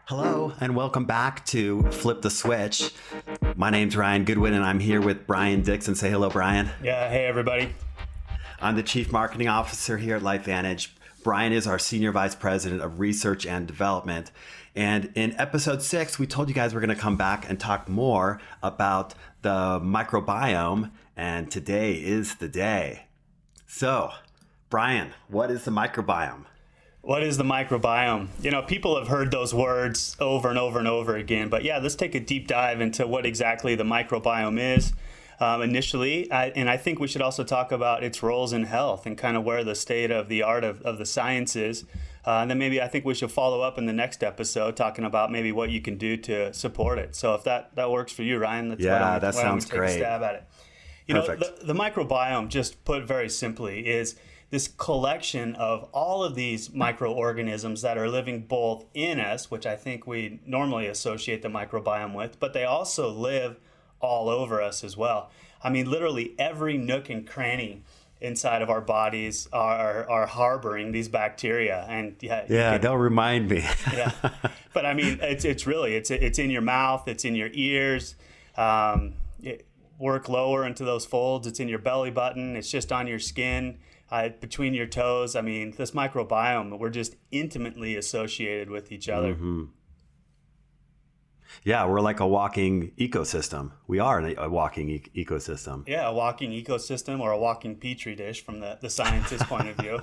Hello, and welcome back to Flip the Switch. My name's Ryan Goodwin, and I'm here with Brian Dixon. Say hello, Brian. Yeah, hey, everybody. I'm the Chief Marketing Officer here at LifeVantage. Brian is our Senior Vice President of Research and Development. And in episode 6, we told you guys we're going to come back and talk more about the microbiome, and today is the day. So, Brian, what is the microbiome? What is the microbiome? You know, people have heard those words over and over and over again, but yeah, let's take a deep dive into what exactly the microbiome is initially. And I think we should also talk about its roles in health and kind of where the state of the art of the science is. And then maybe I think we should follow up in the next episode talking about maybe what you can do to support it. So if that works for you, Ryan, that sounds great. Take a stab at it. You Perfect. know, the microbiome, just put very simply, is this collection of all of these microorganisms that are living both in us, which I think we normally associate the microbiome with, but they also live all over us as well. I mean, literally every nook and cranny inside of our bodies are harboring these bacteria. And don't remind me. Yeah, but I mean, it's in your mouth, it's in your ears. Work lower into those folds. It's in your belly button. It's just on your skin. Between your toes. I mean, this microbiome, we're just intimately associated with each other. Mm-hmm. Yeah, we're like a walking ecosystem. We are a walking ecosystem. Yeah, a walking ecosystem, or a walking petri dish from the scientist point of view.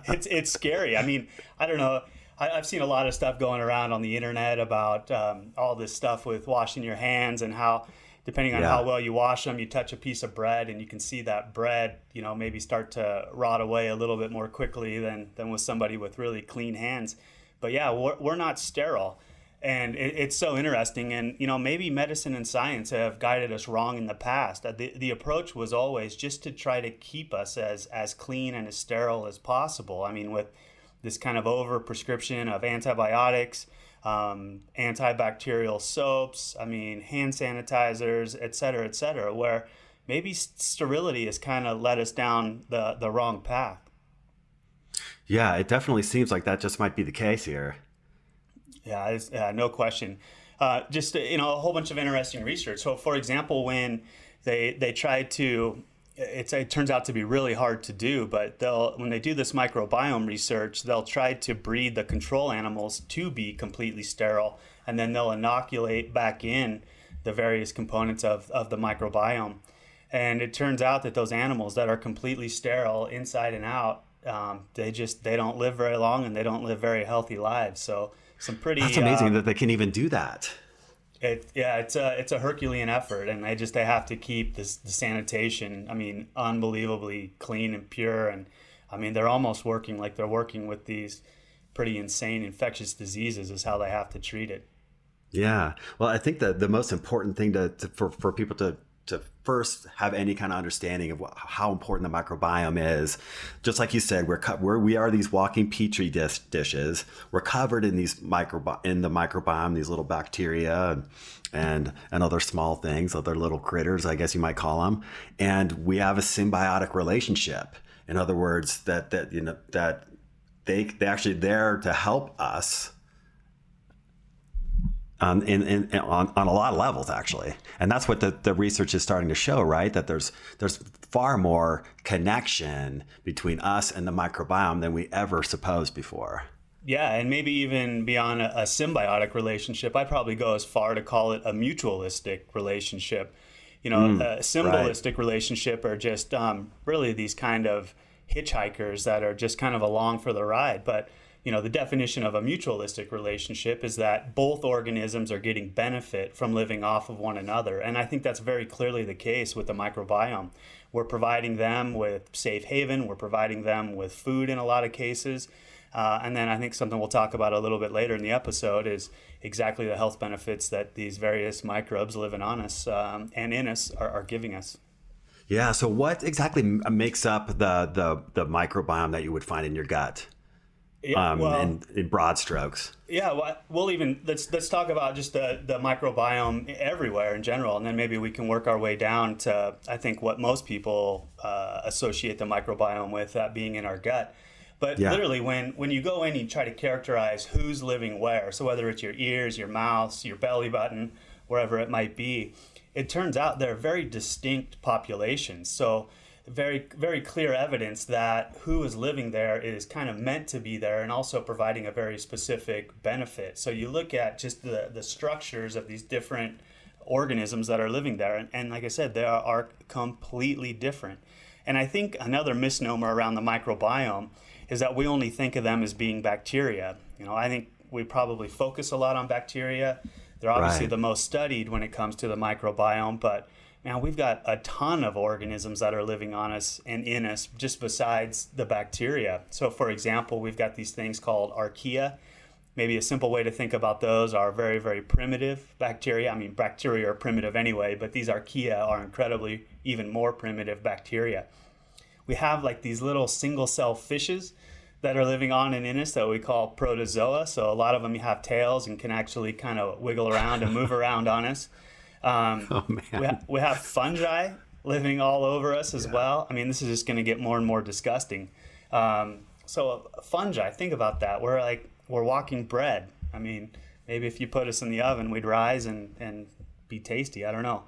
It's scary. I mean, I don't know. I've seen a lot of stuff going around on the internet about all this stuff with washing your hands and how, depending on how well you wash them, you touch a piece of bread and you can see that bread, maybe start to rot away a little bit more quickly than with somebody with really clean hands. But yeah, we're not sterile. And it's so interesting. And, maybe medicine and science have guided us wrong in the past. The approach was always just to try to keep us as clean and as sterile as possible. I mean, with this kind of over prescription of antibiotics, antibacterial soaps, hand sanitizers, et cetera, where maybe sterility has kind of led us down the wrong path. Yeah, it definitely seems like that just might be the case here. Yeah, no question. Just, a whole bunch of interesting research. So, for example, when they tried to, it turns out to be really hard to do, but when they do this microbiome research, they'll try to breed the control animals to be completely sterile, and then they'll inoculate back in the various components of the microbiome. And it turns out that those animals that are completely sterile inside and out, they don't live very long, and they don't live very healthy lives. So some pretty... That's amazing that they can even do that. It's a Herculean effort, and they have to keep the sanitation, unbelievably clean and pure. And they're almost working like they're working with these pretty insane infectious diseases is how they have to treat it. Yeah. Well, I think that the most important thing for people to first have any kind of understanding of how important the microbiome is, just like you said, we are these walking petri dishes. We're covered in these the microbiome, these little bacteria and other small things, other little critters, I guess you might call them, and we have a symbiotic relationship. In other words, that they actually there to help us. On a lot of levels, actually. And that's what the research is starting to show, right? That there's far more connection between us and the microbiome than we ever supposed before. Yeah, and maybe even beyond a symbiotic relationship, I'd probably go as far to call it a mutualistic relationship. A symbolistic relationship are just really these kind of hitchhikers that are just kind of along for the ride. But the definition of a mutualistic relationship is that both organisms are getting benefit from living off of one another. And I think that's very clearly the case with the microbiome. We're providing them with safe haven. We're providing them with food in a lot of cases. And then I think something we'll talk about a little bit later in the episode is exactly the health benefits that these various microbes living on us and in us are giving us. Yeah. So what exactly makes up the microbiome that you would find in your gut? In broad strokes. Yeah, well, let's talk about just the microbiome everywhere in general, and then maybe we can work our way down to, I think, what most people associate the microbiome with, that being in our gut. But Yeah. literally, when you go in and you try to characterize who's living where, so whether it's your ears, your mouth, your belly button, wherever it might be, it turns out they're very distinct populations. So very, very clear evidence that who is living there is kind of meant to be there and also providing a very specific benefit. So you look at just the structures of these different organisms that are living there, and like I said, they are completely different. And I think another misnomer around the microbiome is that we only think of them as being bacteria. I think we probably focus a lot on bacteria. They're obviously Right. the most studied when it comes to the microbiome, but man, we've got a ton of organisms that are living on us and in us just besides the bacteria. So for example, we've got these things called archaea. Maybe a simple way to think about those are very, very primitive bacteria. I mean, bacteria are primitive anyway, but these archaea are incredibly even more primitive bacteria. We have like these little single cell fishes that are living on and in us that we call protozoa. So a lot of them have tails and can actually kind of wiggle around and move around on us. Oh man. We have fungi living all over us as well. I mean, this is just going to get more and more disgusting. So fungi, think about that. We're walking bread. I mean, maybe if you put us in the oven, we'd rise and be tasty. I don't know.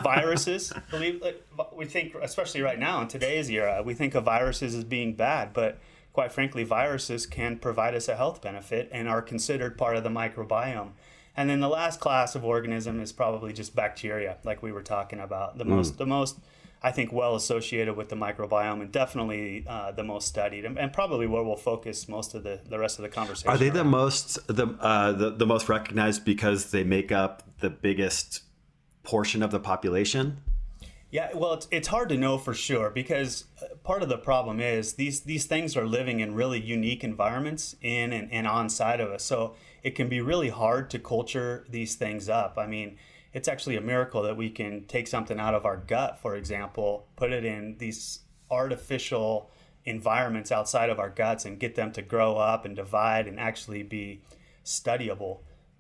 Viruses, we think, especially right now in today's era, we think of viruses as being bad, but quite frankly, viruses can provide us a health benefit and are considered part of the microbiome. And then the last class of organism is probably just bacteria, like we were talking about. The most, I think, well associated with the microbiome, and definitely the most studied, and probably where we'll focus most of the rest of the conversation. Are they the around. the most recognized because they make up the biggest portion of the population? Yeah, well, it's hard to know for sure because part of the problem is these things are living in really unique environments in and on side of us. So it can be really hard to culture these things up. I mean, it's actually a miracle that we can take something out of our gut, for example, put it in these artificial environments outside of our guts and get them to grow up and divide and actually be studyable.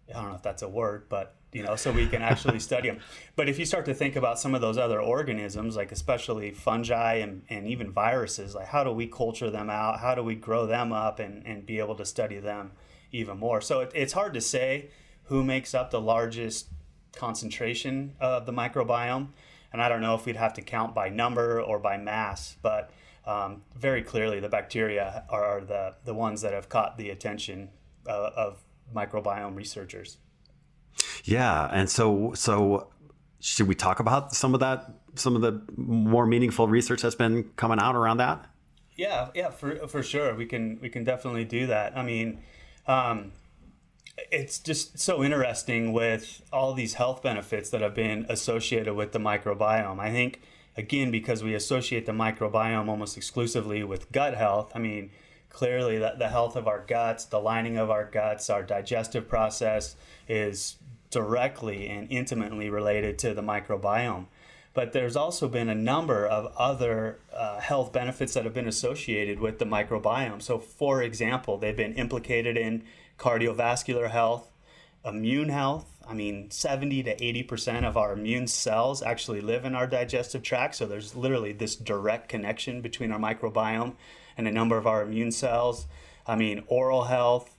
I don't know if that's a word, but so we can actually study them. But if you start to think about some of those other organisms, like especially fungi and even viruses, like how do we culture them out? How do we grow them up and be able to study them even more? So it's hard to say who makes up the largest concentration of the microbiome. And I don't know if we'd have to count by number or by mass, but very clearly the bacteria are the ones that have caught the attention of microbiome researchers. Yeah, and so should we talk about some of the more meaningful research that's been coming out around that? Yeah, for sure. We can definitely do that. I mean, it's just so interesting with all these health benefits that have been associated with the microbiome. I think, again, because we associate the microbiome almost exclusively with gut health, I mean, clearly the health of our guts, the lining of our guts, our digestive process is directly and intimately related to the microbiome. But there's also been a number of other health benefits that have been associated with the microbiome. So, for example, they've been implicated in cardiovascular health, immune health. I mean, 70 to 80% of our immune cells actually live in our digestive tract. So there's literally this direct connection between our microbiome and a number of our immune cells. I mean, oral health,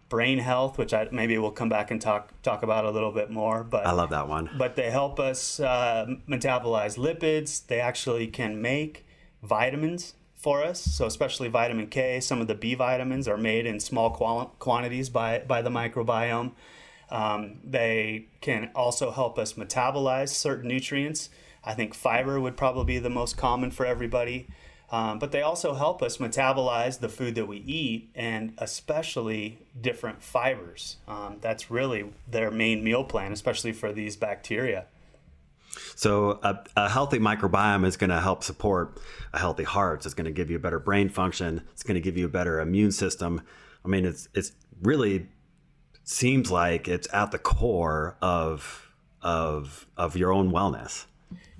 brain health, which maybe we'll come back and talk about a little bit more. But I love that one. But they help us metabolize lipids. They actually can make vitamins for us. So especially vitamin K, some of the B vitamins are made in small quantities by the microbiome. They can also help us metabolize certain nutrients. I think fiber would probably be the most common for everybody. But they also help us metabolize the food that we eat, and especially different fibers. That's really their main meal plan, especially for these bacteria. So a healthy microbiome is going to help support a healthy heart. It's going to give you a better brain function. It's going to give you a better immune system. I mean, it's really seems like it's at the core of your own wellness.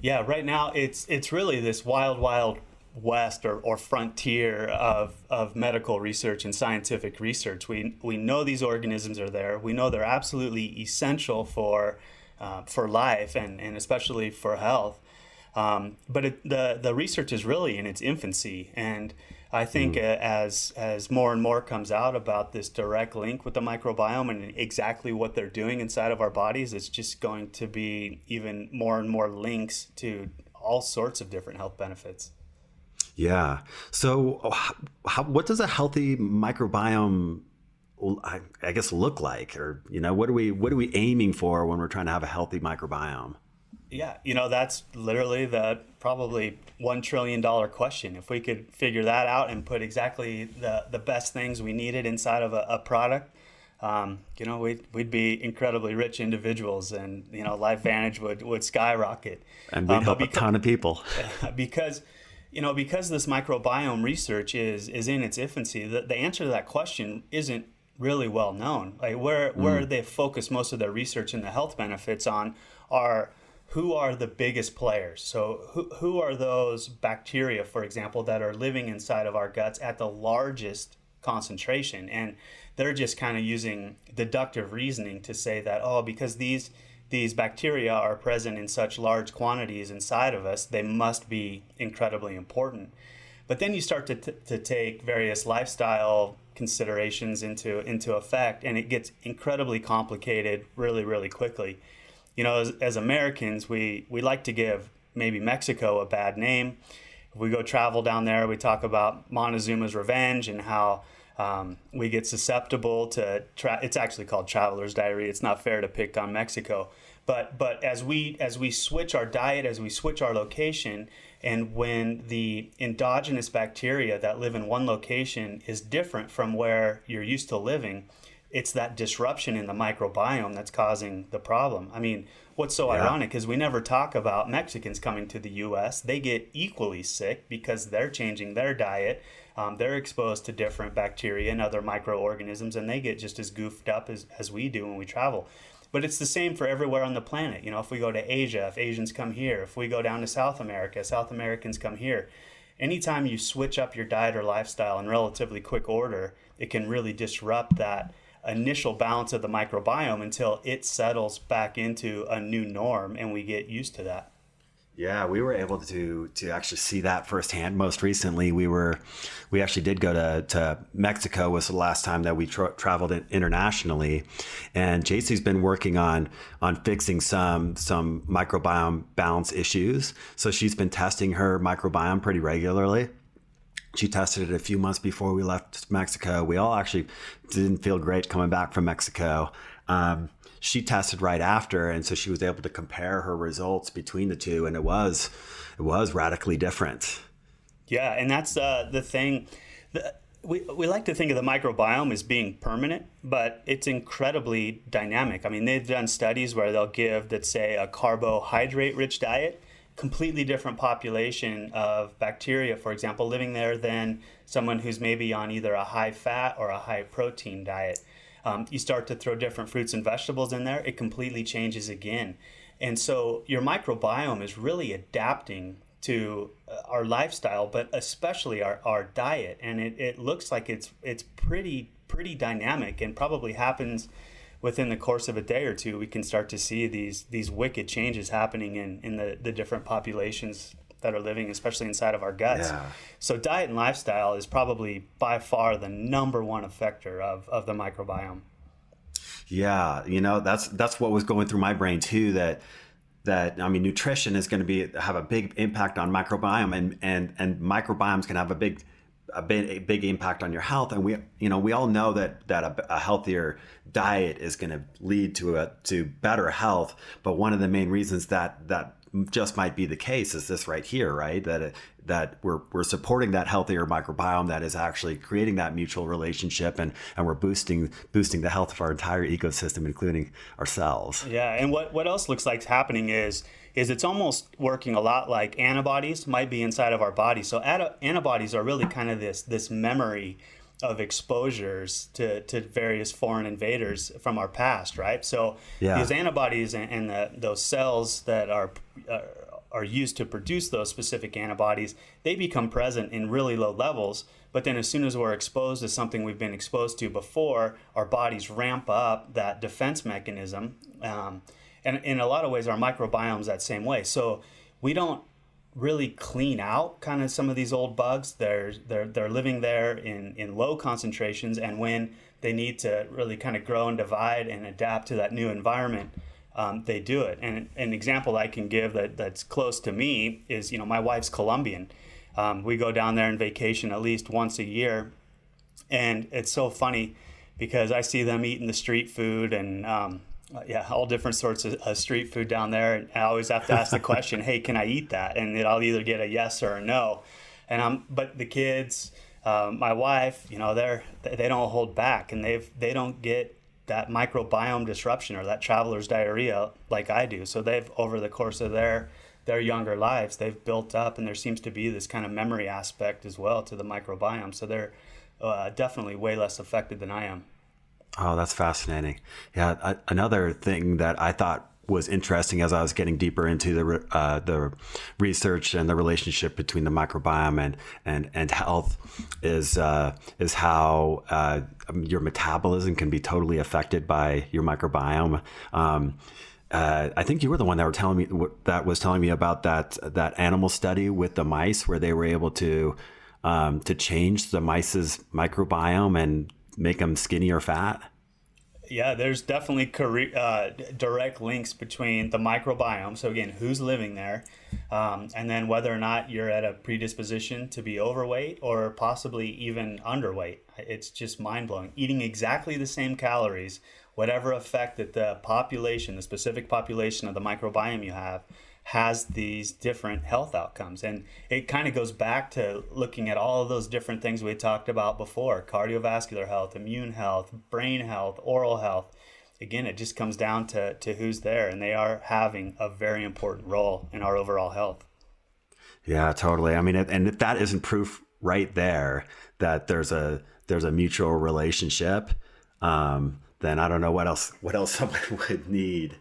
Yeah, right now it's really this wild west or frontier of medical research and scientific research. We know these organisms are there. We know they're absolutely essential for life and especially for health. But the research is really in its infancy, and I think as more and more comes out about this direct link with the microbiome and exactly what they're doing inside of our bodies, it's just going to be even more and more links to all sorts of different health benefits. Yeah. So, what does a healthy microbiome, I guess, look like, or what are we aiming for when we're trying to have a healthy microbiome? Yeah, that's literally the probably $1 trillion question. If we could figure that out and put exactly the best things we needed inside of a product, we'd be incredibly rich individuals, and LifeVantage would skyrocket. And we'd help a ton of people. Because this microbiome research is in its infancy, the answer to that question isn't really well known. Like where they focus most of their research and the health benefits on are who are the biggest players. So who are those bacteria, for example, that are living inside of our guts at the largest concentration? And they're just kind of using deductive reasoning to say that, because these bacteria are present in such large quantities inside of us, they must be incredibly important. But then you start to take various lifestyle considerations into effect, and it gets incredibly complicated really, really quickly. As Americans, we like to give maybe Mexico a bad name. If we go travel down there, we talk about Montezuma's revenge and how we get susceptible to it's actually called traveler's diarrhea. It's not fair to pick on Mexico, but as we switch our diet, as we switch our location, and when the endogenous bacteria that live in one location is different from where you're used to living, it's that disruption in the microbiome that's causing the problem. I mean, what's so ironic is we never talk about Mexicans coming to the U.S. They get equally sick because they're changing their diet. They're exposed to different bacteria and other microorganisms, and they get just as goofed up as we do when we travel. But it's the same for everywhere on the planet. If we go to Asia, if Asians come here, if we go down to South America, South Americans come here. Anytime you switch up your diet or lifestyle in relatively quick order, it can really disrupt that initial balance of the microbiome until it settles back into a new norm and we get used to that. Yeah, we were able to actually see that firsthand. Most recently, we actually did go to Mexico. Was the last time that we traveled internationally, and JC's been working on fixing some microbiome balance issues. So she's been testing her microbiome pretty regularly. She tested it a few months before we left Mexico. We all actually didn't feel great coming back from Mexico. She tested right after, and so she was able to compare her results between the two, and it was radically different. Yeah, and that's the thing. We like to think of the microbiome as being permanent, but it's incredibly dynamic. I mean, they've done studies where they'll give, let's say, a carbohydrate-rich diet, completely different population of bacteria, for example, living there than someone who's maybe on either a high fat or a high protein diet. You start to throw different fruits and vegetables in there, it completely changes again. And so your microbiome is really adapting to our lifestyle, but especially our diet. And it looks like it's pretty dynamic, and probably happens within the course of a day or two. We can start to see these wicked changes happening in the different populations that are living, especially inside of our guts. Yeah. So diet and lifestyle is probably by far the number one effector of the microbiome. Yeah, that's what was going through my brain too, that I mean, nutrition is going to have a big impact on microbiome, and microbiomes can have a big impact on your health. And we all know that a healthier diet is going to lead to better health. But one of the main reasons that just might be the case is this right here, right? That we're supporting that healthier microbiome that is actually creating that mutual relationship, and we're boosting the health of our entire ecosystem, including ourselves. Yeah, and what else looks like happening is it's almost working a lot like antibodies might be inside of our body. So antibodies are really kind of this memory of exposures to various foreign invaders from our past, right? So these antibodies and those cells that are used to produce those specific antibodies, they become present in really low levels. But then as soon as we're exposed to something we've been exposed to before, our bodies ramp up that defense mechanism. And in a lot of ways, our microbiome's that same way. So we don't really clean out kind of some of these old bugs. They're living there in low concentrations, and when they need to really kind of grow and divide and adapt to that new environment, they do it. And an example I can give that's close to me is, my wife's Colombian. We go down there on vacation at least once a year, and it's so funny because I see them eating the street food and all different sorts of street food down there. And I always have to ask the question, hey, can I eat that? And I'll either get a yes or a no. But the kids, my wife, they don't hold back, and they don't get that microbiome disruption or that traveler's diarrhea like I do. So they've, over the course of their younger lives, they've built up, and there seems to be this kind of memory aspect as well to the microbiome. So they're definitely way less affected than I am. Oh, that's fascinating. Yeah, another thing that I thought was interesting as I was getting deeper into the research and the relationship between the microbiome and health is how your metabolism can be totally affected by your microbiome. I think you were the one that was telling me about that animal study with the mice, where they were able to change the mice's microbiome and make them skinny or fat. Yeah, there's definitely direct links between the microbiome, so again, who's living there, and then whether or not you're at a predisposition to be overweight or possibly even underweight. It's just mind-blowing. Eating exactly the same calories, whatever effect that the specific population of the microbiome you have, has these different health outcomes. And it kind of goes back to looking at all of those different things we talked about before: cardiovascular health, immune health, brain health, oral health. Again, it just comes down to who's there, and they are having a very important role in our overall health. Yeah, totally. I mean, and if that isn't proof right there that there's a mutual relationship, then I don't know what else someone would need.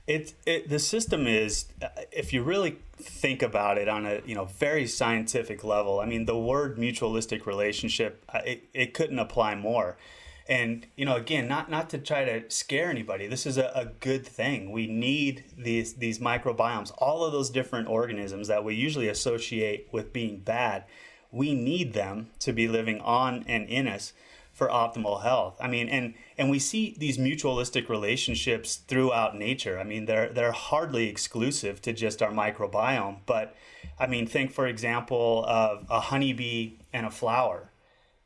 The system is, if you really think about it on a very scientific level, I mean, the word mutualistic relationship, it couldn't apply more. And again, not to try to scare anybody, this is a good thing. We need these microbiomes, all of those different organisms that we usually associate with being bad. We need them to be living on and in us for optimal health. I mean, and we see these mutualistic relationships throughout nature. I mean, they're hardly exclusive to just our microbiome. But I mean, think, for example, of a honeybee and a flower.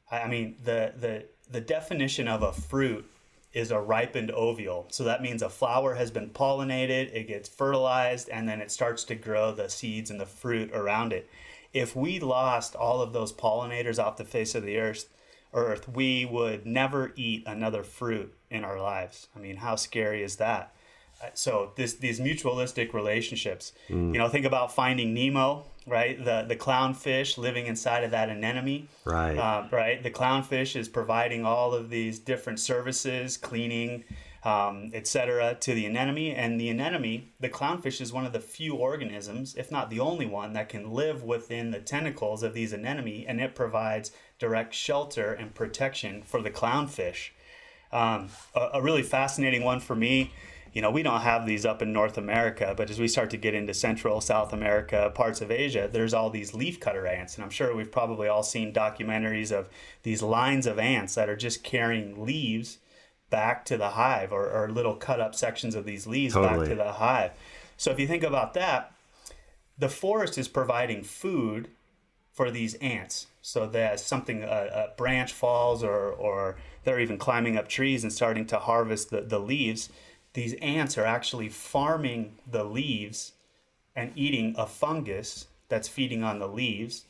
I mean, the definition of a fruit is a ripened ovule. So that means a flower has been pollinated, it gets fertilized, and then it starts to grow the seeds and the fruit around it. If we lost all of those pollinators off the face of the earth, we would never eat another fruit in our lives. I mean, how scary is that? So these mutualistic relationships, think about Finding Nemo, right? The clownfish living inside of that anemone, right? Right. The clownfish is providing all of these different services, cleaning, etc., to the anemone. And the anemone, the clownfish, is one of the few organisms, if not the only one, that can live within the tentacles of these anemone, and it provides direct shelter and protection for the clownfish. A really fascinating one for me. We don't have these up in North America, but as we start to get into Central, South America, parts of Asia, there's all these leafcutter ants. And I'm sure we've probably all seen documentaries of these lines of ants that are just carrying leaves back to the hive, or little cut up sections of these leaves back to the hive. So if you think about that, the forest is providing food for these ants. So that a branch falls, or they're even climbing up trees and starting to harvest the leaves, these ants are actually farming the leaves and eating a fungus that's feeding on the leaves.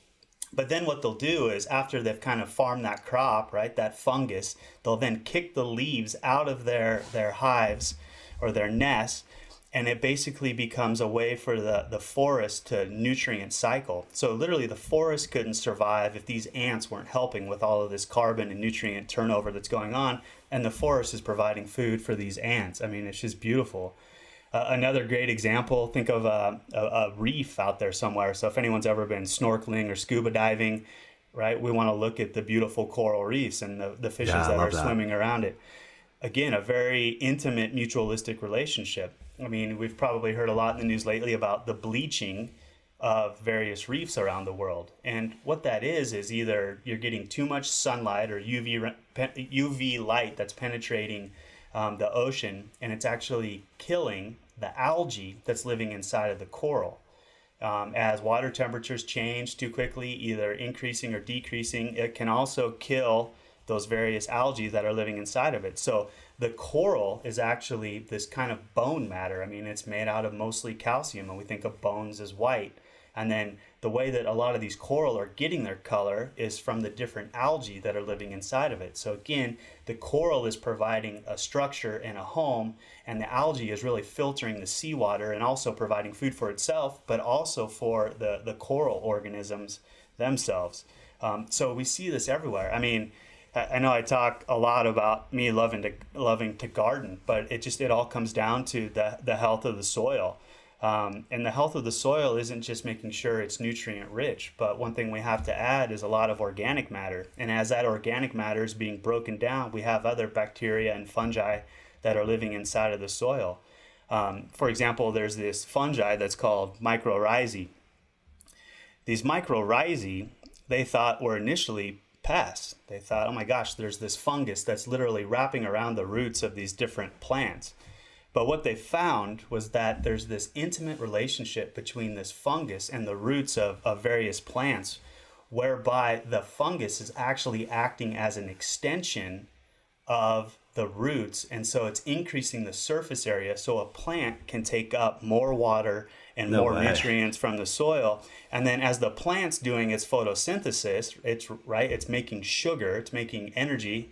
But then what they'll do is, after they've kind of farmed that crop, right, that fungus, they'll then kick the leaves out of their hives or their nests, and it basically becomes a way for the forest to nutrient cycle. So literally the forest couldn't survive if these ants weren't helping with all of this carbon and nutrient turnover that's going on, and the forest is providing food for these ants. I mean, it's just beautiful. Another great example, think of a reef out there somewhere. So if anyone's ever been snorkeling or scuba diving, right, we want to look at the beautiful coral reefs and the fishes that are swimming around it. Again, a very intimate mutualistic relationship. I mean, we've probably heard a lot in the news lately about the bleaching of various reefs around the world. And what that is either you're getting too much sunlight or UV light that's penetrating the ocean, and it's actually killing the algae that's living inside of the coral. As water temperatures change too quickly, either increasing or decreasing, it can also kill those various algae that are living inside of it. So the coral is actually this kind of bone matter. I mean, it's made out of mostly calcium, and we think of bones as white. And then the way that a lot of these coral are getting their color is from the different algae that are living inside of it. So again, the coral is providing a structure and a home, and the algae is really filtering the seawater and also providing food for itself, but also for the coral organisms themselves. So we see this everywhere. I mean, I know I talk a lot about me loving to garden, but it all comes down to the health of the soil. And the health of the soil isn't just making sure it's nutrient rich, but one thing we have to add is a lot of organic matter. And as that organic matter is being broken down, we have other bacteria and fungi that are living inside of the soil. For example, there's this fungi that's called mycorrhizae. These mycorrhizae, they thought were initially pests. They thought, oh my gosh, there's this fungus that's literally wrapping around the roots of these different plants. But what they found was that there's this intimate relationship between this fungus and the roots of various plants, whereby the fungus is actually acting as an extension of the roots. And so it's increasing the surface area so a plant can take up more water and more nutrients from the soil. And then as the plant's doing its photosynthesis, it's making sugar, it's making energy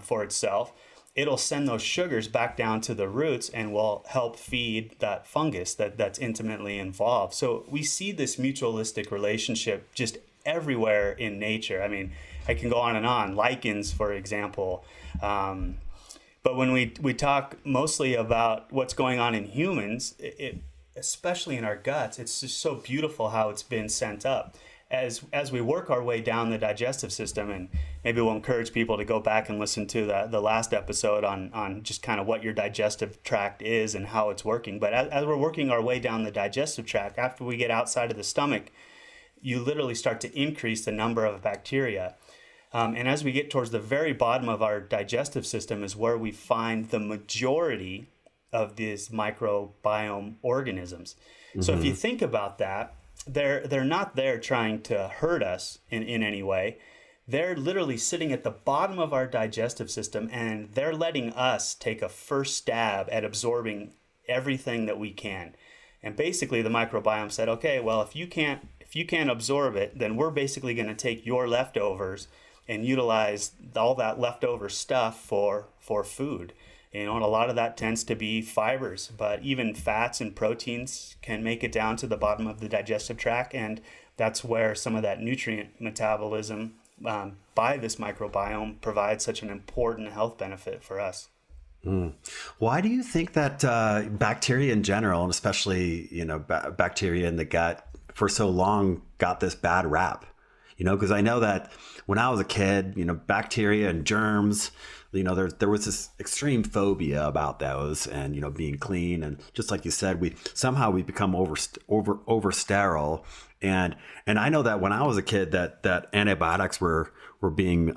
for itself. It'll send those sugars back down to the roots and will help feed that fungus that's intimately involved. So we see this mutualistic relationship just everywhere in nature. I mean, I can go on and on. Lichens, for example. But when we talk mostly about what's going on in humans, especially in our guts, it's just so beautiful how it's been sent up. As we work our way down the digestive system, and maybe we'll encourage people to go back and listen to the last episode on just kind of what your digestive tract is and how it's working. But as we're working our way down the digestive tract, after we get outside of the stomach, you literally start to increase the number of bacteria. And as we get towards the very bottom of our digestive system is where we find the majority of these microbiome organisms. Mm-hmm. So if you think about that, they're not there trying to hurt us in any way. They're literally sitting at the bottom of our digestive system, and they're letting us take a first stab at absorbing everything that we can. And basically the microbiome said, okay, well, if you can't absorb it, then we're basically going to take your leftovers and utilize all that leftover stuff for food. And a lot of that tends to be fibers, but even fats and proteins can make it down to the bottom of the digestive tract, and that's where some of that nutrient metabolism by this microbiome provides such an important health benefit for us. Why do you think that bacteria in general, and especially bacteria in the gut, for so long got this bad rap? Because I know that when I was a kid, bacteria and germs, there was this extreme phobia about those, and being clean, and just like you said, we become over sterile, and I know that when I was a kid, that antibiotics were being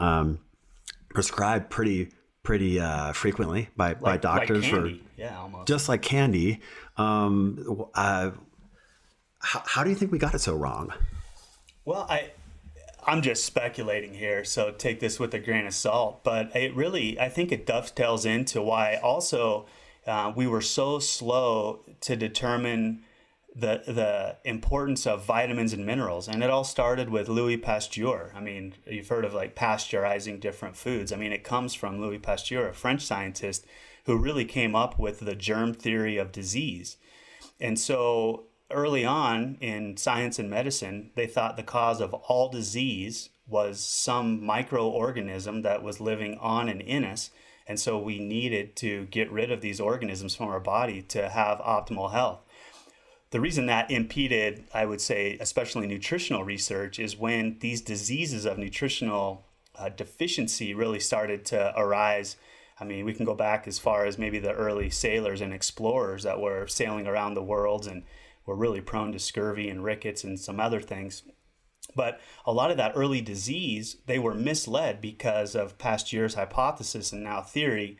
prescribed pretty frequently by doctors, like candy. Yeah, almost just like candy. How do you think we got it so wrong? Well, I'm just speculating here, so take this with a grain of salt. But I think it dovetails into why also we were so slow to determine the importance of vitamins and minerals. And it all started with Louis Pasteur. I mean, you've heard of like pasteurizing different foods. I mean, it comes from Louis Pasteur, a French scientist who really came up with the germ theory of disease. And so early on in science and medicine, they thought the cause of all disease was some microorganism that was living on and in us. And so we needed to get rid of these organisms from our body to have optimal health. The reason that impeded, I would say, especially nutritional research, is when these diseases of nutritional deficiency really started to arise. I mean, we can go back as far as maybe the early sailors and explorers that were sailing around the world, and were really prone to scurvy and rickets and some other things. But a lot of that early disease, they were misled because of past years' hypothesis and now theory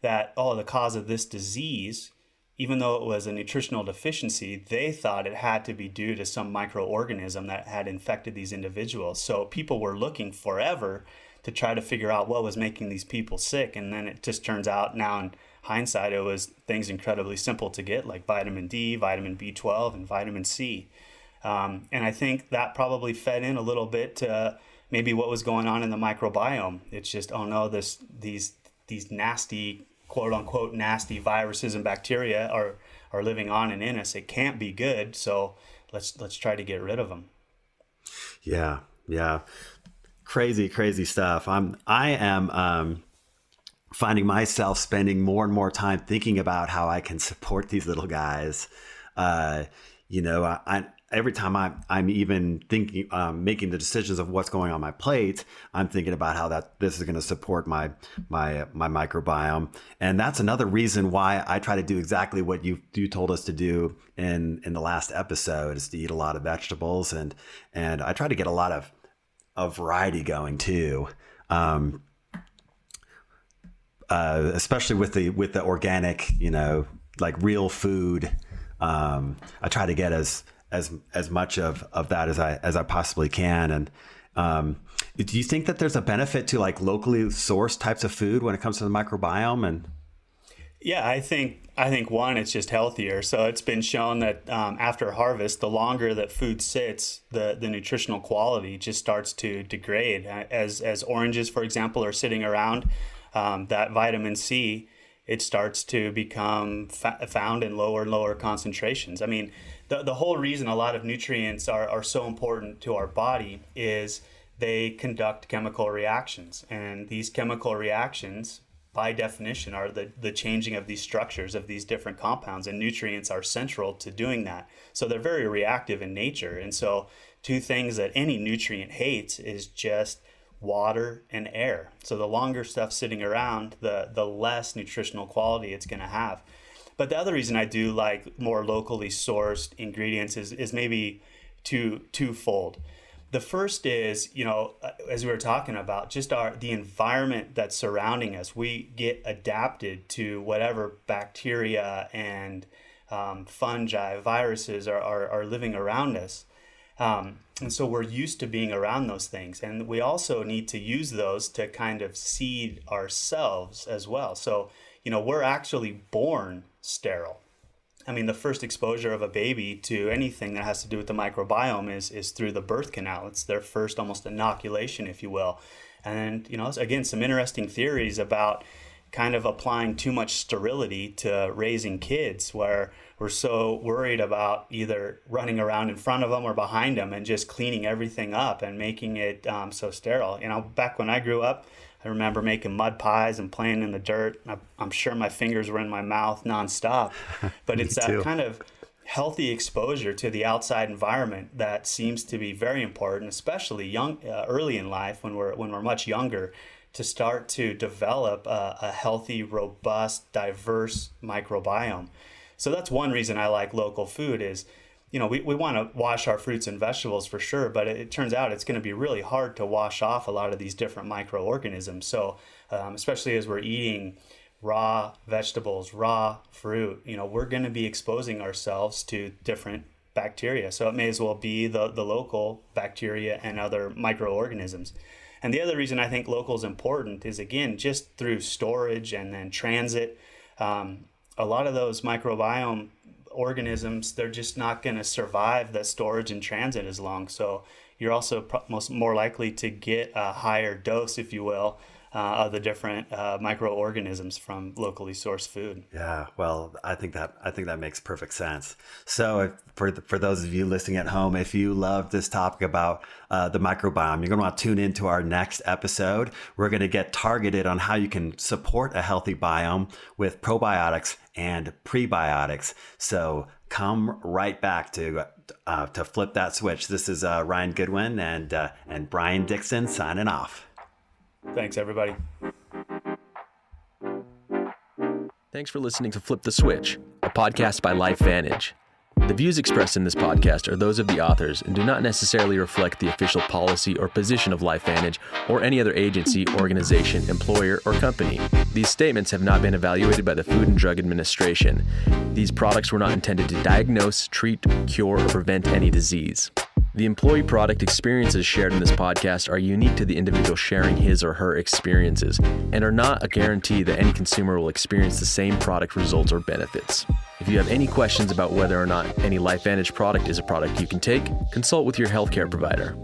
that, the cause of this disease, even though it was a nutritional deficiency, they thought it had to be due to some microorganism that had infected these individuals. So people were looking forever to try to figure out what was making these people sick. And then it just turns out now in hindsight, it was things incredibly simple to get, like vitamin D, vitamin B12, and vitamin C. And I think that probably fed in a little bit to maybe what was going on in the microbiome. It's just, these nasty, quote unquote, nasty viruses and bacteria are living on and in us. It can't be good. So let's try to get rid of them. Yeah. Crazy stuff. I am finding myself spending more and more time thinking about how I can support these little guys. Every time I'm even thinking, making the decisions of what's going on my plate, I'm thinking about how this is going to support my microbiome, and that's another reason why I try to do exactly what you told us to do in the last episode, is to eat a lot of vegetables, and I try to get a lot of variety going too, especially with the organic, like real food. I try to get as much of that as I possibly can. And do you think that there's a benefit to like locally sourced types of food when it comes to the microbiome? And yeah, I think one, it's just healthier. So it's been shown that after harvest, the longer that food sits, the nutritional quality just starts to degrade. As oranges, for example, are sitting around, that vitamin C, it starts to become found in lower and lower concentrations. I mean, the whole reason a lot of nutrients are so important to our body is they conduct chemical reactions. And these chemical reactions, by definition, are the changing of these structures of these different compounds, and nutrients are central to doing that. So they're very reactive in nature. And so two things that any nutrient hates is just water and air. So the longer stuff's sitting around, the less nutritional quality it's going to have. But the other reason I do like more locally sourced ingredients is maybe twofold. The first is, as we were talking about, just the environment that's surrounding us. We get adapted to whatever bacteria and fungi, viruses are living around us. And so we're used to being around those things. And we also need to use those to kind of seed ourselves as well. So, we're actually born sterile. I mean, the first exposure of a baby to anything that has to do with the microbiome is through the birth canal. It's their first almost inoculation, if you will. And, again, some interesting theories about kind of applying too much sterility to raising kids, where we're so worried about either running around in front of them or behind them and just cleaning everything up and making it so sterile. Back when I grew up, I remember making mud pies and playing in the dirt. I'm sure my fingers were in my mouth nonstop, but it's that kind of healthy exposure to the outside environment that seems to be very important, especially early in life when we're much younger, to start to develop a healthy, robust, diverse microbiome. So that's one reason I like local food is, we want to wash our fruits and vegetables for sure, but it turns out it's going to be really hard to wash off a lot of these different microorganisms. So especially as we're eating raw vegetables, raw fruit, we're going to be exposing ourselves to different bacteria. So it may as well be the local bacteria and other microorganisms. And the other reason I think local is important is, again, just through storage and then transit. A lot of those microbiome organisms, they're just not going to survive the storage and transit as long. So you're also more likely to get a higher dose, if you will, of the different microorganisms from locally sourced food. Yeah, well, I think that makes perfect sense. So for those of you listening at home, if you love this topic about the microbiome, you're going to want to tune into our next episode. We're going to get targeted on how you can support a healthy biome with probiotics and prebiotics. So come right back to flip that switch. This is Ryan Goodwin and Brian Dixon signing off. Thanks, everybody. Thanks for listening to Flip the Switch, a podcast by LifeVantage. The views expressed in this podcast are those of the authors and do not necessarily reflect the official policy or position of LifeVantage or any other agency, organization, employer, or company. These statements have not been evaluated by the Food and Drug Administration. These products were not intended to diagnose, treat, cure, or prevent any disease. The employee product experiences shared in this podcast are unique to the individual sharing his or her experiences and are not a guarantee that any consumer will experience the same product results or benefits. If you have any questions about whether or not any LifeVantage product is a product you can take, consult with your healthcare provider.